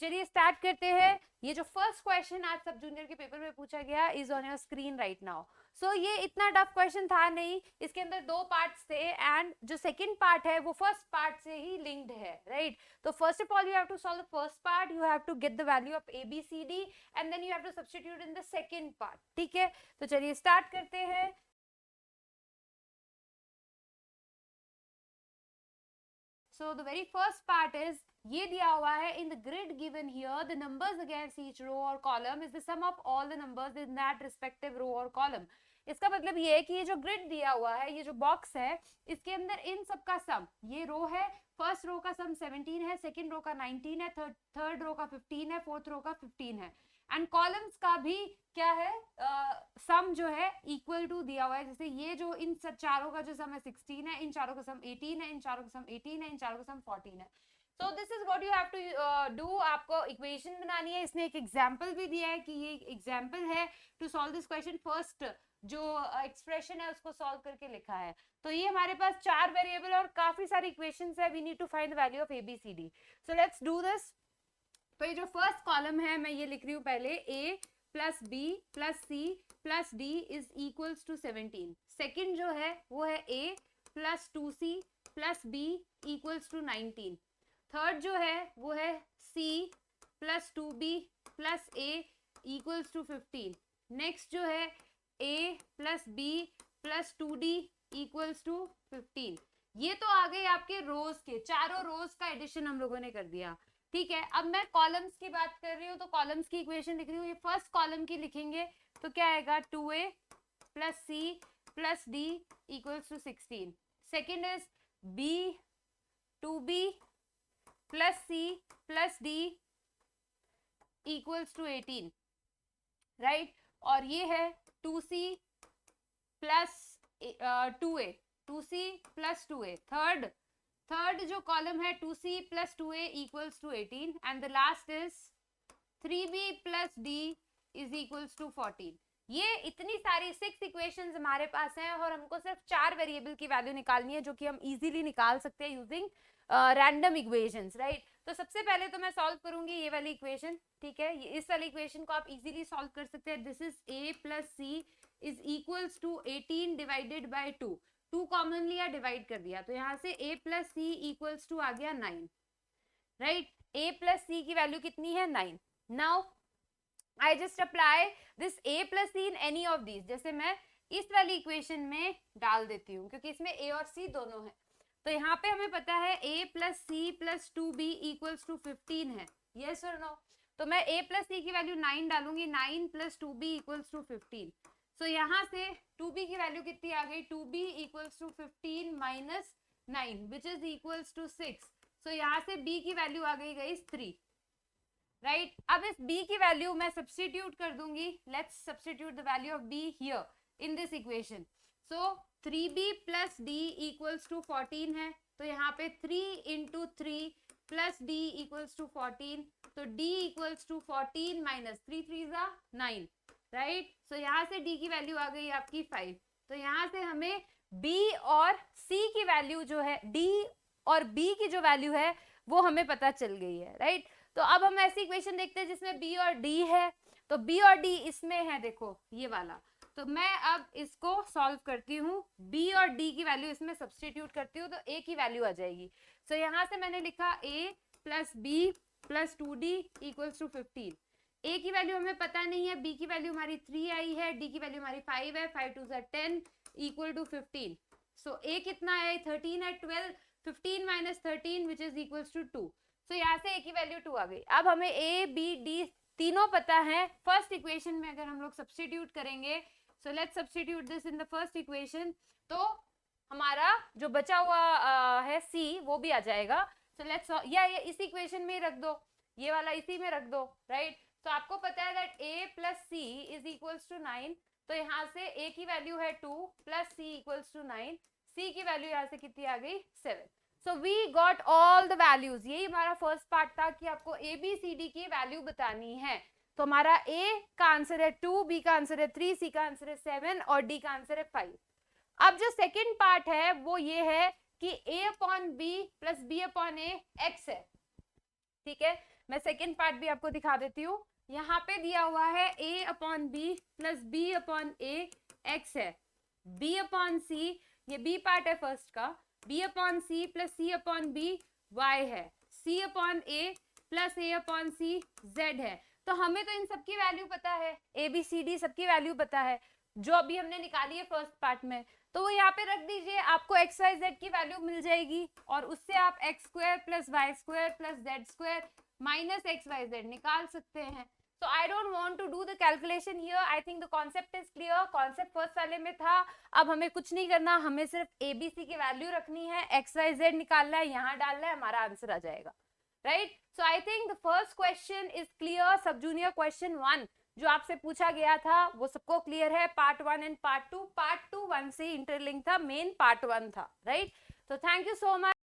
चलिए स्टार्ट करते हैं। ये जो फर्स्ट क्वेश्चन आज सब जूनियर के पेपर में पूछा गया is on your screen right now. So ये इतना टफ क्वेश्चन था नहीं, इसके अंदर दो पार्ट्स थे एंड जो सेकंड पार्ट है वो फर्स्ट पार्ट से ही लिंक्ड है, राइट? तो first of all you have to solve the first part, you have to get the value of A B C D and then you have to substitute in the second part, ठीक है? तो चलिए start करते हैं। So the very first part is ये दिया हुआ है in the grid given here the numbers against each row or column is the sum of all the numbers in that respective row or column। इसका मतलब ये है कि ये जो ग्रिड दिया हुआ है, ये जो बॉक्स है, इसके अंदर इन सब का सम, ये रो है, फर्स्ट रो का सम 17 है, सेकंड रो का 19 है, थर्ड रो का 15 है, फोर्थ रो का 15 है एंड कॉलम्स का भी क्या है, सम जो है इक्वल टू दिया हुआ है। जैसे ये जो इन चारों का जो सम है 16 है, इन चारों का सम 18 है, इन चारों का सम 18 है, इन चारों का सम 14 है। So this is what you have to do. आपको इक्वेशन बनानी है। इसने एक एग्जांपल भी दिया है कि ये एग्जांपल है to solve this question. First जो एक्सप्रेशन है उसको सॉल्व करके लिखा है। तो ये हमारे पास चार वेरिएबल और काफी सारी इक्वेशंस है। We need to find the value of A B C D. So let's do this. तो ये जो फर्स्ट कॉलम है मैं ये लिख रही हूँ पहले, a plus B plus C plus D is equals to 17। Second जो है वो है a plus 2c plus b equals to 19। Third जो है वो है c plus 2b plus a equals to 15। Next जो है a plus b plus 2d equals to 15। ये तो आ गए आपके रोज के, चारों रोज का एडिशन हम लोगों ने कर दिया, ठीक है? अब मैं कॉलम्स की बात कर रही हूँ तो कॉलम्स की इक्वेशन लिख रही हूँ। ये फर्स्ट कॉलम की लिखेंगे तो क्या आएगा, 2a plus C plus D equals to 16। Second is b 2b plus C plus D equals to 18, right? और ये है 2c plus 2a 2c plus 2a। Third जो कॉलम है 2c plus 2a equals to 18 and the last is 3b plus d is equals to 14। ये इतनी सारी 6 equations हमारे पास हैं और हमको सिर्फ 4 वेरिएबल की वैल्यू निकालनी है, जो कि हम इजीली निकाल सकते हैं यूजिंग रैंडम इक्वेशंस, राइट? तो सबसे पहले तो मैं सॉल्व करूंगी ये वाली इक्वेशन, ठीक है? इस वाली इक्वेशन को आप इजीली सॉल्व कर सकते हैं। This is a plus C is equals to 18 divided by 2। 2 common लिया, डिवाइड कर दिया, तो यहाँ से a plus C equals to आ गया 9, राइट? a प्लस सी की वैल्यू कितनी है, 9। Now I just apply this a plus C in any of these. जैसे मैं इस वाली इक्वेशन में डाल देती हूँ क्योंकि इसमें a और c दोनों है। तो यहाँ पे हमें पता है a plus C plus 2b equals to 15 है, यस और नो? तो मैं a प्लस सी की वैल्यू 9 डालूंगी, 9 प्लस 2b इक्वल्स टू 15। सो यहाँ से 2b की वैल्यू कितनी आ गई, 2b equals to 15 minus 9 which is equals to 6। So यहाँ से b की वैल्यू आ गई गाइस 3, राइट? अब इस b की वैल्यू मैं सब्स्टिट्यूट कर दूंगी। Let's substitute the value of b here in this equation. So 3b plus d equals to 14 है, तो यहाँ पे 3 into 3 plus d equals to 14, तो d इक्वल्स टू 14 माइनस 3 3 जा 9, राइट? सो यहाँ से d की वैल्यू आ गई आपकी 5। तो यहाँ से हमें b और c की वैल्यू जो है, d और b की जो वैल्यू है वो हमें पता चल गई है, राइट? तो अब हम ऐसी इक्वेशन देखते हैं जिसमें b और d है। तो b और d इसमें है, देखो ये वाला। तो मैं अब इसको सॉल्व करती हूँ, b और d की वैल्यू इसमें सब्स्टिट्यूट करती हूँ तो a की वैल्यू आ जाएगी। सो यहाँ से मैंने लिखा a plus b plus 2d equals to 15। a की वैल्यू हमें पता नहीं है, b की वैल्यू हमारी 3 आई है, d की वैल्यू हमारी 5 है, 5 2 10 इक्वल टू 15। सो a कितना है, 13 है, 12 15 minus 13 which is equals to 2। So यहाँ से a की वैल्यू 2 आ गई। अब हमें a b d तीनों पता है। फर्स्ट इक्वेशन में अगर हम लोग सब्स्टिट्यूट करेंगे, so let's substitute this in the first equation, तो हमारा जो बचा हुआ है c वो भी आ जाएगा। सो लेट्स या ये इस इक्वेशन में रख दो, ये वाला इसी में रख दो, राइट? तो आपको पता है that a plus C is equals to 9। तो यहाँ से a की वैल्यू है 2 plus c equals to 9, c की वैल्यू यहाँ से कितनी आ गई, 7। So we got all the values. यही हमारा फर्स्ट पार्ट था कि आपको ए बी सी डी की वैल्यू बतानी है। तो हमारा a का आंसर है 2, b का आंसर है 3, c का आंसर है 7 और d का आंसर है 5। अब जो सेकंड पार्ट है वो ये है कि a upon B plus B upon A X है, ठीक है? मैं सेकेंड पार्ट भी आपको दिखा देती हूँ। यहाँ पे दिया हुआ है a upon B plus B upon A X है, b अपॉन सी, ये b पार्ट है फर्स्ट का, b upon C plus C upon B y है, c upon A plus A upon C z है। तो हमें तो इन सबकी वैल्यू पता है, ए बी सी डी सबकी वैल्यू पता है जो अभी हमने निकाली है फर्स्ट पार्ट में, तो वो यहाँ पे रख दीजिए, आपको एक्स वाई जेड की वैल्यू मिल जाएगी और उससे आप X square plus Y square plus Z square minus X Y Z निकाल सकते हैं। So I don't want to do the calculation here. I think the concept is clear. Concept first वाले में था, अब हमें कुछ नहीं करना, हमें सिर्फ ए बी सी की वैल्यू रखनी है, एक्स वाई जेड निकालना है, यहाँ डालना है, हमारा आंसर आ जाएगा, right. So I think the first question is clear. सब जूनियर क्वेश्चन 1 जो आपसे पूछा गया था वो सबको क्लियर है, पार्ट 1 एंड पार्ट 2। पार्ट 2 1 से इंटरलिंक था, मेन पार्ट 1 था, राइट। तो थैंक यू सो मच।